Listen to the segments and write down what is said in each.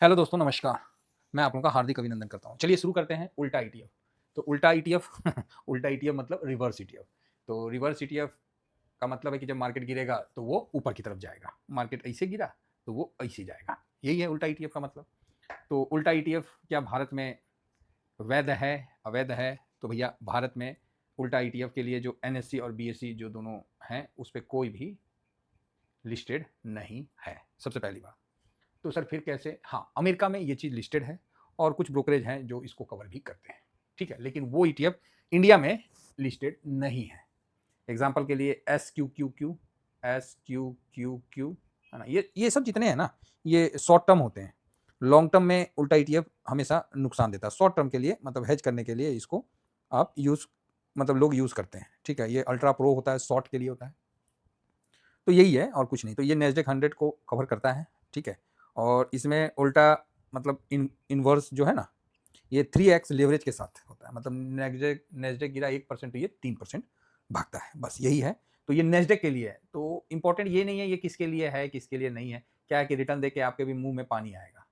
Hello दोस्तों, नमस्कार। मैं आप लोगों का हार्दिक अभिनंदन करता हूँ। चलिए शुरू करते हैं उल्टा ईटीएफ। तो उल्टा ईटीएफ उल्टा ईटीएफ मतलब रिवर्स ईटीएफ। तो रिवर्स ईटीएफ का मतलब है कि जब मार्केट गिरेगा तो वो ऊपर की तरफ जाएगा। मार्केट ऐसे गिरा तो वो ऐसे जाएगा। यही है उल्टा ईटीएफ का मतलब। तो उल्टा ईटीएफ क्या भारत में वैध है, अवैध है? तो भैया भारत में उल्टा ईटीएफ के लिए जो एनएससी और बीएसई जो दोनों हैं, उस पे कोई भी लिस्टेड नहीं है, सबसे पहली बात। तो सर फिर कैसे? हाँ, अमेरिका में ये चीज़ लिस्टेड है और कुछ ब्रोकरेज हैं जो इसको कवर भी करते हैं, ठीक है? लेकिन वो ईटीएफ इंडिया में लिस्टेड नहीं है। एग्जाम्पल के लिए एस क्यू क्यू, है ना? ये सब जितने हैं ना, ये शॉर्ट टर्म होते हैं। लॉन्ग टर्म में उल्टा ईटीएफ हमेशा नुकसान देता है। शॉर्ट टर्म के लिए मतलब हेज करने के लिए इसको आप यूज़ मतलब लोग यूज़ करते हैं, ठीक है? ये अल्ट्रा प्रो होता है, शॉर्ट के लिए होता है। तो यही है और कुछ नहीं। तो ये नैस्डैक 100 को कवर करता है, ठीक है? और इसमें उल्टा मतलब इनवर्स जो है ना, ये 3x लेवरेज के साथ होता है। मतलब नैस्डैक नैस्डैक गिरा 1% तो ये 3% भागता है, बस यही है। तो ये नैस्डैक के लिए है। तो इम्पोर्टेंट ये नहीं है ये किसके लिए है, किसके लिए नहीं है। क्या है कि रिटर्न देके आपके भी मुँह में पानी आएगा।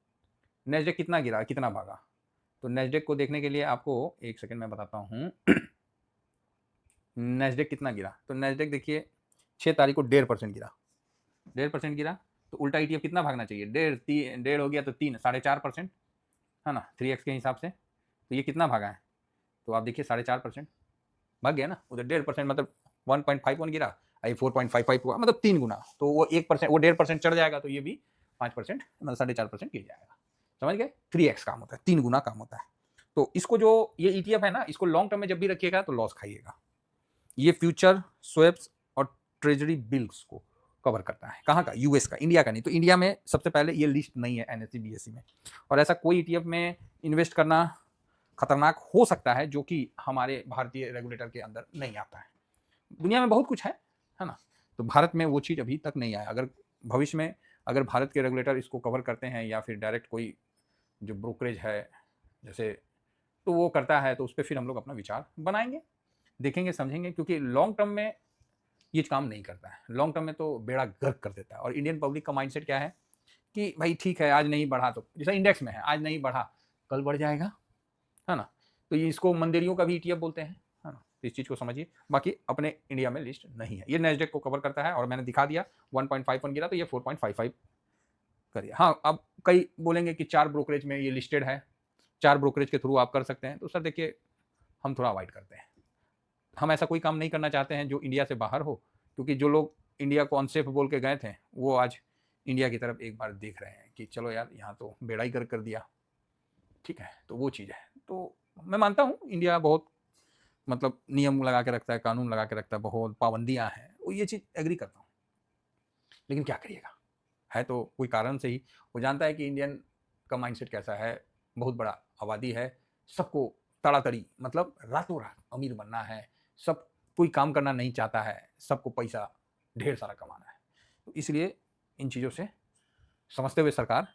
नैस्डैक कितना गिरा, कितना भागा? तो नैस्डैक को देखने के लिए आपको 1 सेकंड मैं बताता हूँ। नैस्डैक कितना गिरा? तो नैस्डैक देखिए 6 तारीख को 1.5% गिरा। 1.5% गिरा तो उल्टा ईटीएफ कितना भागना चाहिए? 1.5 हो गया तो 3 4.5%, है ना? 3x के हिसाब से। तो ये कितना भागा है? तो आप देखिए 4.5% भाग गया ना। उधर 1.5% मतलब 1.51 गिरा, ये 4.55 हुआ, मतलब 3 गुना। तो वो 1%, वो 1.5% चढ़ जाएगा तो ये भी 5% मतलब 4.5% गिर जाएगा। समझ गए? 3x काम होता है, 3 गुना काम होता है। तो इसको जो ये ईटीएफ है ना, इसको लॉन्ग टर्म में जब भी रखिएगा तो लॉस खाइएगा। ये फ्यूचर स्वैप्स और ट्रेजरी बिल्स को कवर करता है। कहाँ का? यूएस का, इंडिया का नहीं। तो इंडिया में सबसे पहले ये लिस्ट नहीं है एनएससी बीएससी में। और ऐसा कोई ईटीएफ में इन्वेस्ट करना खतरनाक हो सकता है जो कि हमारे भारतीय रेगुलेटर के अंदर नहीं आता है। दुनिया में बहुत कुछ है ना? तो भारत में वो चीज़ अभी तक नहीं आया। अगर भविष्य में अगर भारत के रेगुलेटर इसको कवर करते हैं या फिर डायरेक्ट कोई जो ब्रोकरेज है जैसे, तो वो करता है तो उस पर फिर हम लोग अपना विचार बनाएंगे, देखेंगे, समझेंगे। क्योंकि लॉन्ग टर्म में ये काम नहीं करता है। लॉन्ग टर्म में तो बेड़ा गर्क कर देता है। और इंडियन पब्लिक का माइंडसेट क्या है कि भाई ठीक है, आज नहीं बढ़ा तो जैसा इंडेक्स में है, आज नहीं बढ़ा कल बढ़ जाएगा, है ना? तो ये इसको मंदेरियों का भी ईटीएफ बोलते हैं, है ना? तो इस चीज़ को समझिए। बाकी अपने इंडिया में लिस्ट नहीं है। ये नैस्डैक को कवर करता है और मैंने दिखा दिया 1.51 गिरा तो ये 4.55 करिए। हाँ, अब कई बोलेंगे कि 4 ब्रोकरेज में ये लिस्टेड है, 4 ब्रोकरेज के थ्रू आप कर सकते हैं। तो सर देखिए, हम थोड़ा अवॉइड करते हैं। हम ऐसा कोई काम नहीं करना चाहते हैं जो इंडिया से बाहर हो। क्योंकि जो लोग इंडिया को अनसेफ बोल के गए थे, वो आज इंडिया की तरफ एक बार देख रहे हैं कि चलो यार, यहाँ तो बेड़ा ही गर्क कर दिया, ठीक है? तो वो चीज़ है। तो मैं मानता हूँ इंडिया बहुत मतलब नियम लगा के रखता है, कानून लगा के रखता है, बहुत पाबंदियाँ हैं, वो ये चीज़ एग्री करता हूँ। लेकिन क्या करिएगा, है तो कोई कारण से ही। वो जानता है कि इंडियन का माइंडसेट कैसा है, बहुत बड़ा आबादी है, सबको तड़ातड़ी मतलब रातों रात अमीर बनना है, सब कोई काम करना नहीं चाहता है, सबको पैसा ढेर सारा कमाना है। तो इसलिए इन चीज़ों से समझते हुए सरकार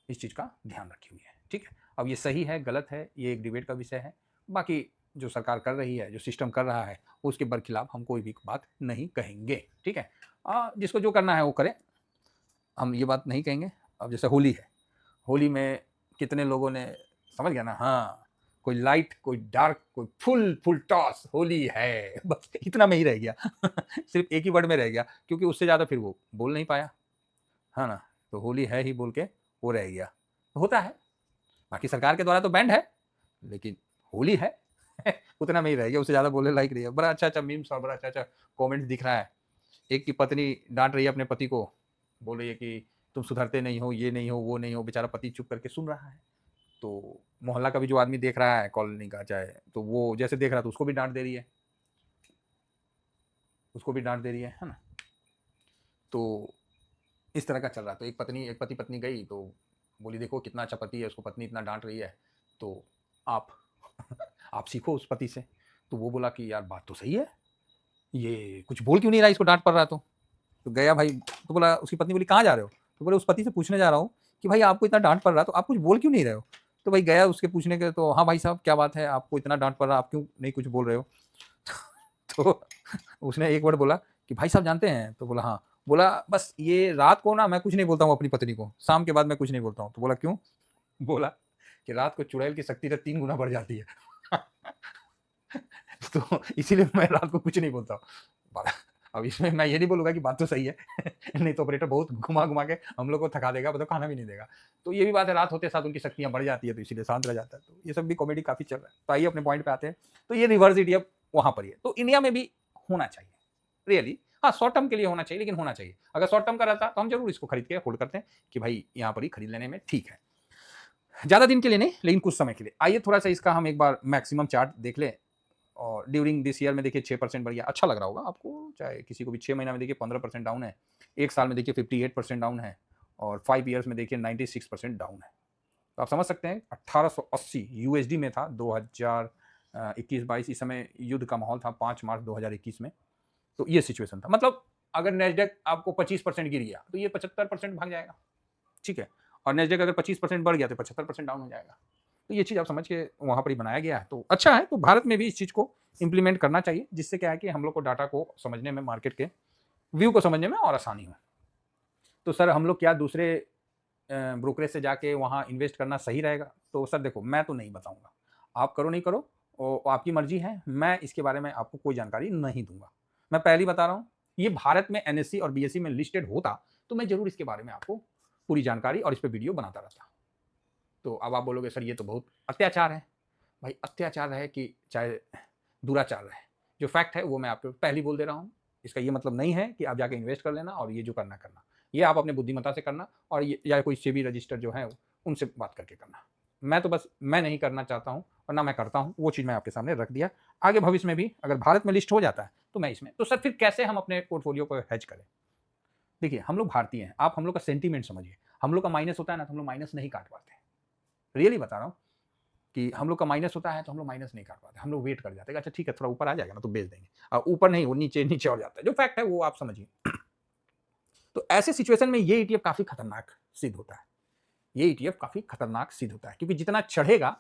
इस चीज़ का ध्यान रखी हुई है, ठीक है? अब ये सही है, गलत है, ये एक डिबेट का विषय है। बाकी जो सरकार कर रही है, जो सिस्टम कर रहा है, उसके बरखिलाफ हम कोई भी बात नहीं कहेंगे, ठीक है? जिसको जो करना है वो करे, हम ये बात नहीं कहेंगे। अब जैसे होली है, होली में कितने लोगों ने समझ गया ना, हाँ, कोई लाइट, कोई डार्क, कोई फुल फुल टॉस, होली है, बस इतना में ही रह गया। सिर्फ एक ही वर्ड में रह गया, क्योंकि उससे ज़्यादा फिर वो बोल नहीं पाया, है ना? तो होली है ही बोल के वो रह गया। तो होता है, बाकी सरकार के द्वारा तो बैंड है, लेकिन होली है। उतना में ही रह गया, उससे ज़्यादा बोलने लायक नहीं है। बड़ा अच्छा अच्छा मीम्स और बड़ा अच्छा अच्छा कॉमेंट दिख रहा है। एक की पत्नी डांट रही है अपने पति को, बोल रही है कि तुम सुधरते नहीं हो, ये नहीं हो, वो नहीं हो। बेचारा पति चुप करके सुन रहा है। तो मोहल्ला का भी जो आदमी देख रहा है, कॉलोनी का चाहे, तो वो जैसे देख रहा है तो उसको भी डांट दे रही है, उसको भी डांट दे रही है ना? तो इस तरह का चल रहा है। तो एक पति पत्नी गई तो बोली देखो कितना अच्छा पति है, उसको पत्नी इतना डांट रही है, तो आप आप सीखो उस पति से। तो वो बोला कि यार बात तो सही है, ये कुछ बोल क्यों नहीं रहा, इसको डांट पड़ रहा। तो गया भाई, तो बोला, उसकी पत्नी बोली कहाँ जा रहे हो? तो बोले उस पति से पूछने जा रहा हूँ कि भाई आपको इतना डांट पड़ रहा है तो आप कुछ बोल क्यों नहीं रहे हो? तो भाई गया उसके पूछने के, तो हाँ भाई साहब क्या बात है, आपको इतना डांट पड़ रहा है, आप क्यों नहीं कुछ बोल रहे हो? तो उसने एक वर्ड बोला कि भाई साहब जानते हैं? तो बोला हाँ। बोला बस ये रात को ना मैं कुछ नहीं बोलता हूँ अपनी पत्नी को, शाम के बाद मैं कुछ नहीं बोलता हूँ। तो बोला क्यों? बोला कि रात को चुड़ैल की शक्ति तो 3 गुना बढ़ जाती है। तो इसीलिए मैं रात को कुछ नहीं बोलता हूँ। अब इसमें मैं ये नहीं बोलूँगा कि बात तो सही है। नहीं तो ऑपरेटर बहुत घुमा-घुमा के हम लोग को थका देगा, मतलब खाना भी नहीं देगा। तो ये भी बात है, रात होते साथ उनकी शक्तियाँ बढ़ जाती है, तो इसीलिए शांत रह जाता है। तो ये सब भी कॉमेडी काफ़ी चल रहा है। तो आइए अपने पॉइंट पे आते हैं। तो ये रिवर्स ईटीएफ वहाँ पर ही है। तो इंडिया में भी होना चाहिए, रियली। हाँ, शॉर्ट टर्म के लिए होना चाहिए, लेकिन होना चाहिए। अगर शॉर्ट टर्म का रहता तो हम ज़रूर इसको खरीद के होल्ड करते हैं कि भाई यहाँ पर ही खरीद लेने में ठीक है। ज़्यादा दिन के लिए नहीं, लेकिन कुछ समय के लिए। आइए थोड़ा-सा इसका हम एक बार मैक्सिमम चार्ट देख लें। और ड्यूरिंग दिस ईयर में देखिए 6% बढ़ गया, अच्छा लग रहा होगा आपको, चाहे किसी को भी। 6 महीना में देखिए 15% डाउन है, 1 साल में देखिए 58% डाउन है, और 5 ईयर्स में देखिए 96% डाउन है। तो आप समझ सकते हैं 1880 यूएसडी में था 2021-22, इस समय युद्ध का माहौल था 5 मार्च 2021 में। तो ये सिचुएशन था। मतलब अगर नैस्डैक आपको 25% गिर गया तो ये 75% भाग जाएगा, ठीक है। और नैस्डैक अगर 25% बढ़ गया तो 75% डाउन हो जाएगा। तो ये चीज़ आप समझ के वहाँ पर ही बनाया गया है, तो अच्छा है। तो भारत में भी इस चीज़ को इम्प्लीमेंट करना चाहिए, जिससे क्या है कि हम लोग को डाटा को समझने में, मार्केट के व्यू को समझने में और आसानी हो। तो सर हम लोग क्या दूसरे ब्रोकरेज से जाके वहाँ इन्वेस्ट करना सही रहेगा? तो सर देखो, मैं तो नहीं बताऊँगा। आप करो नहीं करो, वो आपकी मर्ज़ी है। मैं इसके बारे में आपको कोई जानकारी नहीं दूँगा। मैं पहले ही बता रहा हूँ, ये भारत में एनएससी और बीएसई में लिस्टेड होता, तो मैं ज़रूर इसके बारे में आपको पूरी जानकारी और इस पे वीडियो बनाता रहता। तो अब आप बोलोगे सर ये तो बहुत अत्याचार है। भाई अत्याचार है कि चाहे दुराचार है, जो फैक्ट है वो मैं आपको पहले ही बोल दे रहा हूँ। इसका ये मतलब नहीं है कि आप जाके इन्वेस्ट कर लेना और ये जो करना करना। ये आप अपने बुद्धिमत्ता से करना, और ये या कोई सेबी रजिस्टर जो है उनसे बात करके करना। मैं तो बस मैं नहीं करना चाहता हूँ और ना मैं करता हूँ, वो चीज़ मैं आपके सामने रख दिया। आगे भविष्य में भी अगर भारत में लिस्ट हो जाता है तो मैं इसमें, तो सर फिर कैसे हम अपने पोर्टफोलियो को हेज करें? देखिए हम लोग भारतीय हैं, आप हम लोग का सेंटीमेंट समझिए। हम लोग का माइनस होता है ना, तो हम लोग माइनस नहीं काट पाते। रियली बता रहा हूँ कि हम लोग का माइनस होता है तो हम लोग माइनस नहीं काट पाते, हम लोग वेट कर जाते हैं, अच्छा ठीक है थोड़ा ऊपर आ जाएगा ना तो बेच देंगे। ऊपर नहीं, वो नीचे नीचे और जाता है, जो फैक्ट है वो आप समझिए। तो ऐसे सिचुएशन में ये ईटीएफ काफी खतरनाक सिद्ध होता है। ये ईटीएफ काफी खतरनाक सिद्ध होता है, क्योंकि जितना चढ़ेगा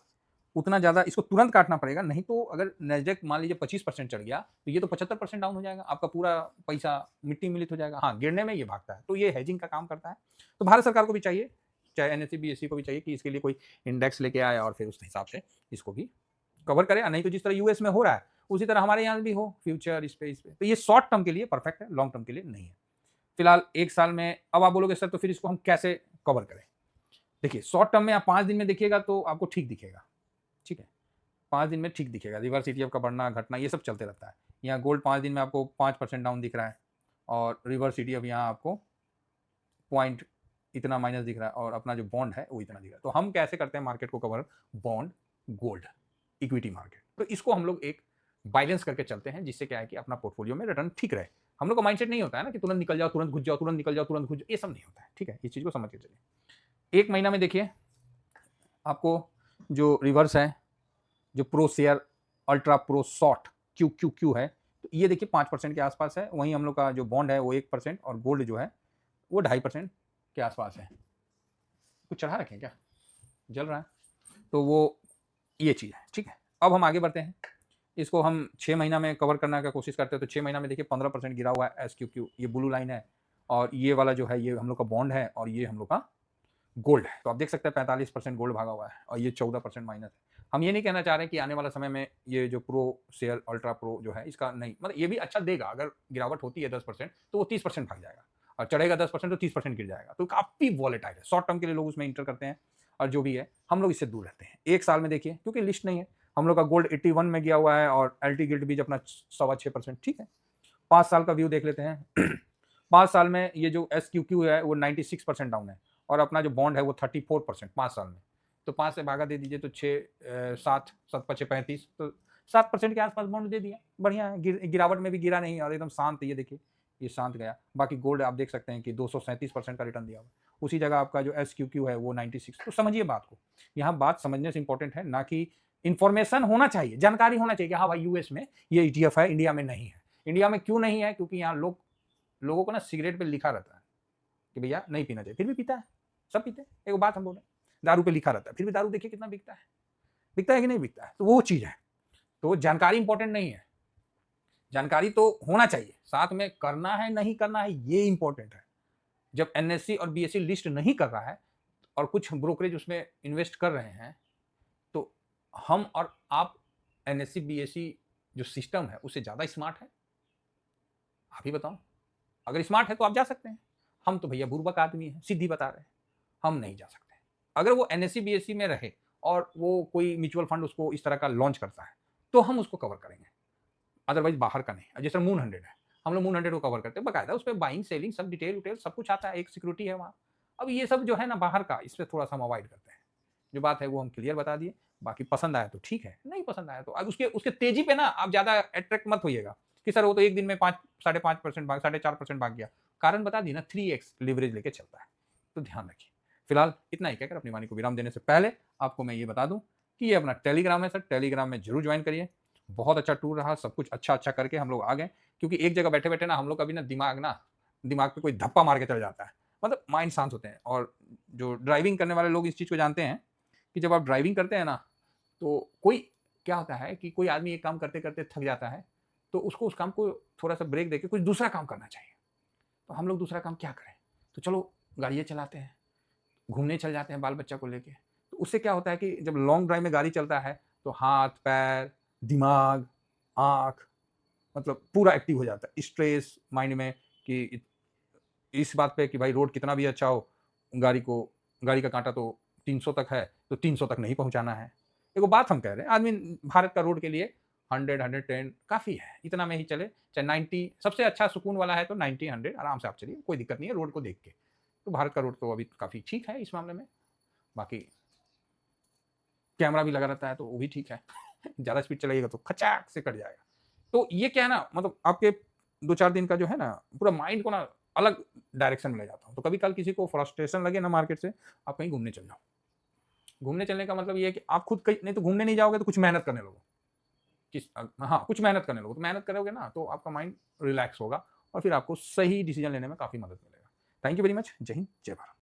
उतना ज्यादा इसको तुरंत काटना पड़ेगा। नहीं तो अगर नैस्डैक मान लीजिए 25% चढ़ गया तो ये तो 75% डाउन हो जाएगा, आपका पूरा पैसा मिट्टी मिलित हो जाएगा। हाँ, गिरने में ये भागता है, तो ये हेजिंग का काम करता है। तो भारत सरकार को भी चाहिए, चाहे एनएससी बीएससी को भी चाहिए कि इसके लिए कोई इंडेक्स लेके आए और फिर उस हिसाब से इसको भी कवर करे। नहीं तो जिस तरह यूएस में हो रहा है उसी तरह हमारे यहाँ भी हो, फ्यूचर इस पे। तो ये शॉर्ट टर्म के लिए परफेक्ट है, लॉन्ग टर्म के लिए नहीं है। फिलहाल 1 साल में, अब आप बोलोगे सर तो फिर इसको हम कैसे कवर करें? देखिए शॉर्ट टर्म में आप 5 दिन में देखिएगा तो आपको ठीक दिखेगा, ठीक है। 5 दिन में ठीक दिखेगा, रिवर्स ईटीएफ का बढ़ना घटना ये सब चलते रहता है। यहाँ गोल्ड 5 दिन में आपको 5% डाउन दिख रहा है, और रिवर्स ईटीएफ यहाँ आपको पॉइंट इतना माइनस दिख रहा है, और अपना जो बॉन्ड है वो इतना दिख रहा है। तो हम कैसे करते हैं मार्केट को cover? Bond, gold, equity market. तो इसको हम लोग एक बैलेंस करके चलते हैं, जिससे क्या है कि अपना पोर्टफोलियो में रिटर्न ठीक रहे। हम लोग का माइंडसेट नहीं होता है ना कि तुरंत निकल जाओ, तुरंत घुस जाओ, तुरंत निकल जाओ, तुरंत घुस जाओ, ये सब नहीं होता है, ठीक है। इस चीज़ को समझ के चलिए। 1 महीना में देखिए आपको जो रिवर्स है, जो pro share ultra pro short Q Q Q है, तो ये देखिए 5% के आसपास है। वहीं हम लोग का जो बॉन्ड है वो 1%, और गोल्ड जो है वो 2.5% के आसपास है। कुछ चढ़ा रखें क्या? जल रहा है। तो वो ये चीज़ है, ठीक है। अब हम आगे बढ़ते हैं। इसको हम 6 महीना में कवर करने का कोशिश करते हैं। तो 6 महीना में देखिए 15% गिरा हुआ है SQQ, ये ब्लू लाइन है, और ये वाला जो है ये हम लोग का बॉन्ड है, और ये हम लोग का गोल्ड है। तो आप देख सकते हैं 45% गोल्ड भागा हुआ है, और ये 14% माइनस है। हम ये नहीं कहना चाह रहे कि आने वाला समय में ये जो प्रो शेयर अल्ट्रा प्रो जो है इसका नहीं, मतलब ये भी अच्छा देगा। अगर गिरावट होती है 10% तो वो 30% भाग जाएगा, और चढ़ेगा 10% तो 30% गिर जाएगा। तो काफ़ी वॉलेटाइल है। शॉर्ट टर्म के लिए लोग उसमें इंटर करते हैं, और जो भी है हम लोग इससे दूर रहते हैं। 1 साल में देखिए, क्योंकि लिस्ट नहीं है, हम लोग का गोल्ड 81 में गया हुआ है, और LT गिल्ड बीज अपना 6.25%, ठीक है। 5 साल का व्यू देख लेते हैं। 5 साल में ये जो SQQ है वो 96% डाउन है, और अपना जो बॉन्ड है वो 34% 5 साल में। तो 5 से भागा दे दीजिए तो 6 7 7 5 35, तो 7% के आसपास बॉन्ड दे दिया, बढ़िया है। गिरावट में भी गिरा नहीं, और एकदम शांत। ये देखिए ये शांत गया। बाकी गोल्ड आप देख सकते हैं कि 237% का रिटर्न दिया हुआ। उसी जगह आपका जो SQQ है वो 96। तो समझिए बात को, यहाँ बात समझने से इंपॉर्टेंट है, ना कि इन्फॉर्मेशन होना चाहिए, जानकारी होना चाहिए कि हाँ भाई यूएस में ये ETF है, इंडिया में नहीं है। इंडिया में क्यों नहीं है? क्योंकि यहाँ लोगों को ना सिगरेट पे लिखा रहता है कि भैया नहीं पीना चाहिए, फिर भी पीता है। सब पीते हैं। एक बात हम बोले, दारू पे लिखा रहता है, फिर भी दारू देखिए कितना बिकता है कि नहीं बिकता है। तो वो चीज़ है। तो जानकारी इंपॉर्टेंट नहीं है, जानकारी तो होना चाहिए, साथ में करना है नहीं करना है ये इंपॉर्टेंट है। जब एनएससी और बीएससी लिस्ट नहीं कर रहा है और कुछ ब्रोकरेज उसमें इन्वेस्ट कर रहे हैं, तो हम और आप एनएससी बीएससी जो सिस्टम है उससे ज़्यादा स्मार्ट है? आप ही बताओ। अगर स्मार्ट है तो आप जा सकते हैं, हम तो भैया बुर्बक आदमी हैं, सीधी बता रहे हैं, हम नहीं जा सकते। अगर वो एनएससी बीएससी में रहे और वो कोई म्यूचुअल फंड उसको इस तरह का लॉन्च करता है तो हम उसको कवर करेंगे, अदरवाइज बाहर का नहीं। जैसे मून 100 है, हम लोग मून 100 को कवर करते हैं बकायदा, उस पर बाइंग सेलिंग सब डिटेल उटेल सब कुछ आता है, एक सिक्योरिटी है वहाँ। अब ये सब जो है ना बाहर का, इस पर थोड़ा सा हम अवॉइड करते हैं। जो बात है वो हम क्लियर बता दिए, बाकी पसंद आया तो ठीक है, नहीं पसंद आया तो अब उसके तेजी पे ना आप ज़्यादा अट्रैक्ट मत होइएगा कि सर वो तो एक दिन में 5-5.5% भाग 4.5% भाग गया। कारण बता दी ना, 3x लीवरेज लेके चलता है, तो ध्यान रखिए। फिलहाल इतना ही कहकर अपनी वाणी को विराम देने से पहले आपको मैं ये बता दूं कि ये अपना टेलीग्राम है सर, टेलीग्राम में जरूर ज्वाइन करिए। बहुत अच्छा टूर रहा, सब कुछ अच्छा अच्छा करके हम लोग आ गए, क्योंकि एक जगह बैठे बैठे ना हम लोग का भी ना दिमाग पे कोई धप्पा मार के चल जाता है, मतलब माइंड शांत होते हैं। और जो ड्राइविंग करने वाले लोग इस चीज़ को जानते हैं कि जब आप ड्राइविंग करते हैं ना, तो कोई क्या होता है कि कोई आदमी एक काम करते करते थक जाता है, तो उसको उस काम को थोड़ा सा ब्रेक देके कुछ दूसरा काम करना चाहिए। तो हम लोग दूसरा काम क्या करें, तो चलो गाड़ियाँ चलाते हैं, घूमने चल जाते हैं बाल बच्चा को लेके। तो उससे क्या होता है कि जब लॉन्ग ड्राइव में गाड़ी चलता है तो हाथ पैर दिमाग आँख मतलब पूरा एक्टिव हो जाता है। स्ट्रेस माइंड में कि इस बात पे कि भाई रोड कितना भी अच्छा हो, गाड़ी का कांटा तो 300 तक है, तो 300 तक नहीं पहुंचाना है। देखो बात हम कह रहे हैं, आदमी भारत का रोड के लिए 100-110 काफ़ी है, इतना में ही चले। चाहे 90 सबसे अच्छा सुकून वाला है तो 90-100 आराम से आप चलिए, कोई दिक्कत नहीं है रोड को देख के। तो भारत का रोड तो अभी काफ़ी ठीक है इस मामले में। बाकी कैमरा भी लगा रहता है तो वो भी ठीक है। ज़्यादा स्पीड चलाइएगा तो खचाक से कट जाएगा। तो ये क्या है ना, मतलब आपके 2-4 दिन का जो है ना पूरा माइंड को ना अलग डायरेक्शन में ले जाता हूँ। तो कभी कल किसी को फ्रस्ट्रेशन लगे ना मार्केट से, आप कहीं घूमने चल जाओ। घूमने चलने का मतलब ये है कि आप खुद कहीं नहीं तो घूमने नहीं जाओगे तो कुछ मेहनत करने लगो। हाँ, कुछ मेहनत करने लगो, तो मेहनत करोगे ना तो आपका माइंड रिलैक्स होगा और फिर आपको सही डिसीजन लेने में काफ़ी मदद मिलेगा। Thank you very much. जय हिंद, जय भारत।